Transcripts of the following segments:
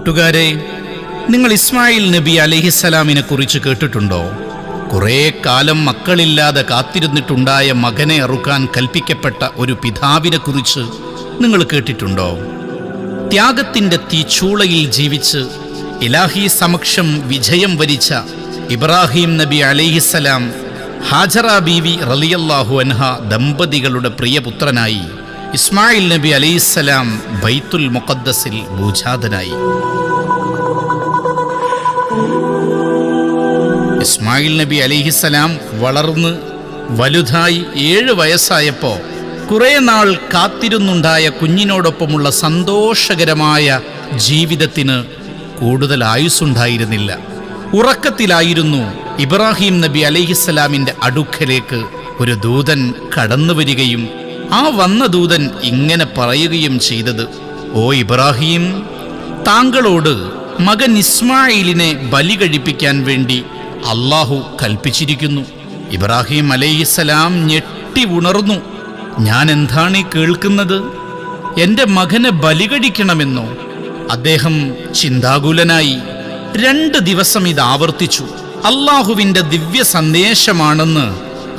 കൂട്ടുകാരെ, നിങ്ങൾ ഇസ്മായിൽ നബി അലൈഹിസ്സലാമിനെ കുറിച്ച് കേട്ടിട്ടുണ്ടോ? കുറേ കാലം മക്കളില്ലാതെ കാത്തിരുന്നിട്ടുണ്ടായ മകനെ അറുക്കാൻ കൽപ്പിക്കപ്പെട്ട ഒരു പിതാവിനെ കുറിച്ച് നിങ്ങൾ കേട്ടിട്ടുണ്ടോ? ത്യാഗത്തിൻ്റെ തീച്ചൂളയിൽ ജീവിച്ച് ഇലാഹി സമക്ഷം വിജയം വരിച്ച ഇബ്രാഹിം നബി അലൈഹിസ്സലാം ഹാജറ ബീവി റളിയല്ലാഹു അൻഹ ദമ്പതികളുടെ പ്രിയപുത്രനായി ഇസ്മായിൽ നബി അലൈഹിസ്സലാം ബൈത്തുൽ മുഖദ്ദസിൽ ഭൂജാതനായി. ഇസ്മായിൽ നബി അലൈഹിസ്സലാം വളർന്ന് വലുതായി 7 വയസ്സായപ്പോൾ കുറേ നാൾ കാത്തിരുന്നുണ്ടായ കുഞ്ഞിനോടൊപ്പമുള്ള സന്തോഷകരമായ ജീവിതത്തിന് കൂടുതൽ ആയുസ്സുണ്ടായിരുന്നില്ല. ഉറക്കത്തിലായിരുന്നു ഇബ്രാഹിം നബി അലൈഹിസ്സലാമിൻ്റെ അടുക്കലേക്ക് ഒരു ദൂതൻ കടന്നു വരികയും ആ വന്ന ദൂതൻ ഇങ്ങനെ പറയുകയും ചെയ്തത്: ഓ ഇബ്രാഹിം, താങ്കളോട് മകൻ ഇസ്മായിലിനെ ബലി കഴിപ്പിക്കാൻ വേണ്ടി അള്ളാഹു കൽപ്പിച്ചിരിക്കുന്നു. ഇബ്രാഹിം അലൈഹിസ്സലാം ഞെട്ടി ഉണർന്നു. ഞാൻ എന്താണ് ഈ കേൾക്കുന്നത്? എൻ്റെ മകനെ ബലി കഴിക്കണമെന്നോ? അദ്ദേഹം ചിന്താകുലനായി. 2 ദിവസം ഇത് ആവർത്തിച്ചു. അള്ളാഹുവിൻ്റെ ദിവ്യ സന്ദേശമാണെന്ന്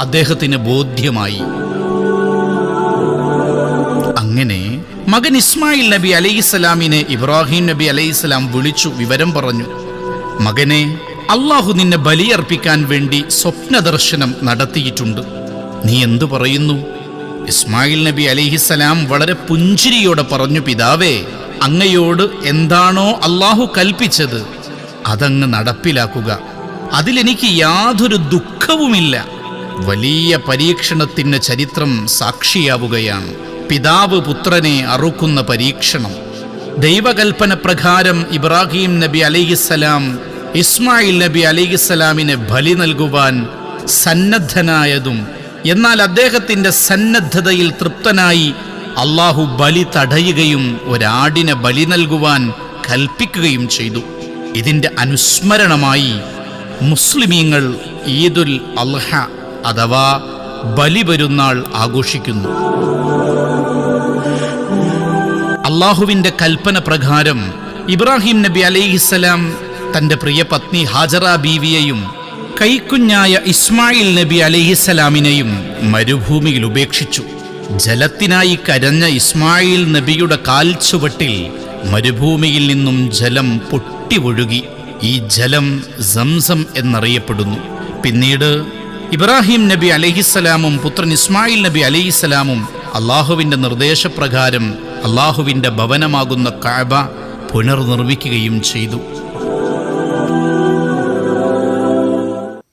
അദ്ദേഹത്തിന് ബോധ്യമായി. അങ്ങനെ മകൻ ഇസ്മായിൽ നബി അലൈഹിസ്സലാമിനെ ഇബ്രാഹിം നബി അലൈഹിസ്സലാം വിളിച്ചു വിവരം പറഞ്ഞു: മകനെ, അള്ളാഹു നിന്നെ ബലിയർപ്പിക്കാൻ വേണ്ടി സ്വപ്നദർശനം നടത്തിയിട്ടുണ്ട്. നീ എന്തു പറയുന്നു? ഇസ്മായിൽ നബി അലൈഹിസ്സലാം വളരെ പുഞ്ചിരിയോടെ പറഞ്ഞു: പിതാവേ, അങ്ങയോട് എന്താണോ അള്ളാഹു കൽപ്പിച്ചത് അതങ്ങ് നടപ്പിലാക്കുക. അതിലെനിക്ക് യാതൊരു ദുഃഖവുമില്ല. വലിയ പരീക്ഷണത്തിന് ചരിത്രം സാക്ഷിയാവുകയാണ്. പിതാവ് പുത്രനെ അറുക്കുന്ന പരീക്ഷണം. ദൈവകൽപ്പന പ്രകാരം ഇബ്രാഹിം നബി അലൈഹിസ്സലാം ഇസ്മായിൽ നബി അലൈഹിസ്സലാമിനെ ബലി നൽകുവാൻ സന്നദ്ധനായതും എന്നാൽ അദ്ദേഹത്തിൻ്റെ സന്നദ്ധതയിൽ തൃപ്തനായി അള്ളാഹു ബലി തടയുകയും ഒരാടിനെ ബലി നൽകുവാൻ കൽപ്പിക്കുകയും ചെയ്തു. ഇതിൻ്റെ അനുസ്മരണമായി മുസ്ലിമീങ്ങൾ ഈദുൽ അൽഹ അഥവാ ബലി പെരുന്നാൾ ആഘോഷിക്കുന്നു. അള്ളാഹുവിൻ്റെ കൽപ്പന പ്രകാരം ഇബ്രാഹിം നബി അലൈഹിസ്സലാം തൻ്റെ പ്രിയ പത്നി ഹാജറ ബീവിയെയും കൈക്കുഞ്ഞായ ഇസ്മായിൽ നബി അലൈഹിസ്സലാമിനെയും മരുഭൂമിയിൽ ഉപേക്ഷിച്ചു. ജലത്തിനായി കരഞ്ഞ ഇസ്മായിൽ നബിയുടെ കാൽച്ചുവട്ടിൽ മരുഭൂമിയിൽ നിന്നും ജലം പൊട്ടി ഒഴുകി. ഈ ജലം സംസം എന്നറിയപ്പെടുന്നു. പിന്നീട് ഇബ്രാഹിം നബി അലൈഹിസ്സലാമും പുത്രൻ ഇസ്മായിൽ നബി അലൈഹിസ്സലാമും അള്ളാഹുവിൻ്റെ നിർദ്ദേശപ്രകാരം അള്ളാഹുവിൻ്റെ ഭവനമാകുന്ന കഅബ പുനർനിർമ്മിക്കുകയും ചെയ്തു.